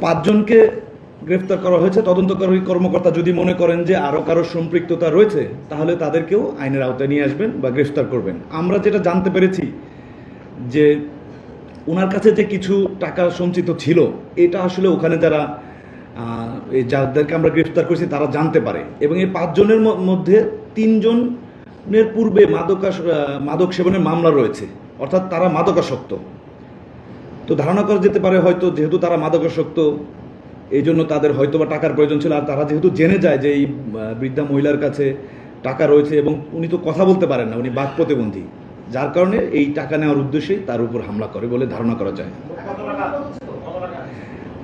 পাঁচজনকে গ্রেফতার করা হয়েছে। তদন্তকারী কর্মকর্তা যদি মনে করেন যে আরও কারো সম্পৃক্ততা রয়েছে তাহলে তাদেরকেও আইনের আওতায় নিয়ে আসবেন বা গ্রেফতার করবেন। আমরা যেটা জানতে পেরেছি যে ওনার কাছে যে কিছু টাকা সঞ্চিত ছিল এটা আসলে ওখানে যারা যাদেরকে আমরা গ্রেফতার করেছি তারা জানতে পারে, এবং এই পাঁচজনের মধ্যে তিনজনের পূর্বে মাদক সেবনের মামলা রয়েছে, অর্থাৎ তারা মাদকাসক্ত। তো ধারণা করা যেতে পারে হয়তো যেহেতু তারা মাদকাসক্ত এই জন্য তাদের হয়তো বা টাকার প্রয়োজন ছিল, আর তারা যেহেতু জেনে যায় যে এই বৃদ্ধা মহিলার কাছে টাকা রয়েছে এবং উনি তো কথা বলতে পারেন না, উনি বাক প্রতিবন্ধী, যার কারণে এই টাকা নেওয়ার উদ্দেশ্যেই তার উপর হামলা করে বলে ধারণা করা যায়।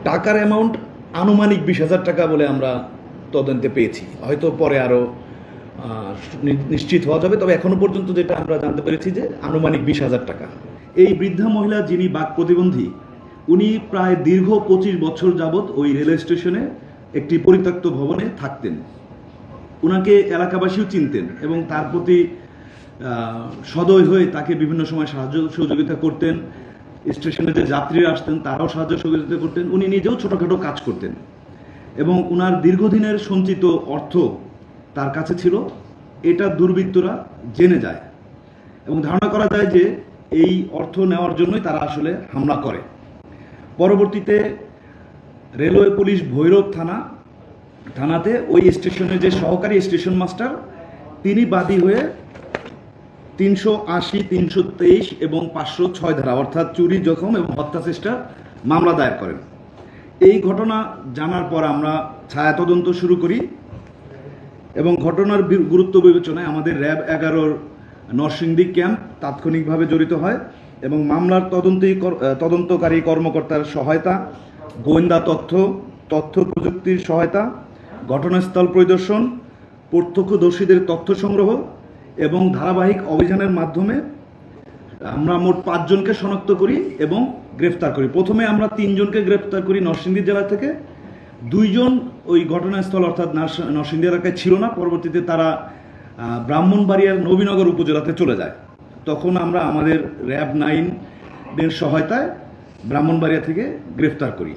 টাকার অ্যামাউন্ট আনুমানিক 20,000 টাকা বলে আমরা তদন্তে পেয়েছি, হয়তো পরে আরও নিশ্চিত হওয়া যাবে, তবে এখনো পর্যন্ত যেটা আমরা জানতে পেরেছি যে আনুমানিক 20,000 টাকা। এই বৃদ্ধা মহিলা যিনি বাক প্রতিবন্ধী উনি প্রায় দীর্ঘ 25 বছর যাবৎ ওই রেল স্টেশনে একটি পরিত্যক্ত ভবনে থাকতেন। ওনাকে এলাকাবাসীও চিনতেন এবং তার প্রতি সদয় হয়ে তাকে বিভিন্ন সময় সাহায্য সহযোগিতা করতেন। স্টেশনে যে যাত্রীরা আসতেন তারাও সাহায্য সহযোগিতা করতেন। উনি নিজেও ছোটোখাটো কাজ করতেন এবং ওনার দীর্ঘদিনের সঞ্চিত অর্থ তার কাছে ছিল, এটা দুর্বৃত্তরা জেনে যায় এবং ধারণা করা যায় যে এই অর্থ নেওয়ার জন্যই তারা আসলে হামলা করে। পরবর্তীতে রেলওয়ে পুলিশ ভৈরব থানাতে ওই স্টেশনের যে সহকারী স্টেশন মাস্টার তিনি বাদী হয়ে 380, 323 এবং 506 ধারা অর্থাৎ চুরি, জখম এবং হত্যা চেষ্টার মামলা দায়ের করেন। এই ঘটনা জানার পর আমরা ছায়া তদন্ত শুরু করি এবং ঘটনার গুরুত্ব বিবেচনায় আমাদের র্যাব 11-র নরসিংদী ক্যাম্প তাৎক্ষণিকভাবে জড়িত হয় এবং মামলার তদন্তকারী কর্মকর্তার সহায়তা, গোয়েন্দা তথ্য প্রযুক্তির সহায়তা, ঘটনাস্থল পরিদর্শন, প্রত্যক্ষদর্শীদের তথ্য সংগ্রহ এবং ধারাবাহিক অভিযানের মাধ্যমে আমরা মোট 5 জনকে শনাক্ত করি এবং গ্রেফতার করি। প্রথমে আমরা 3 জনকে গ্রেফতার করি নরসিংদী জেলা থেকে, 2 জন ওই ঘটনাস্থল অর্থাৎ নরসিংদী এলাকায় ছিল না, পরবর্তীতে তারা ব্রাহ্মণবাড়িয়ার নবীনগর উপজেলাতে চলে যায়। তখন আমরা আমাদের র্যাব 9-এর সহায়তায় ব্রাহ্মণবাড়িয়া থেকে গ্রেফতার করি।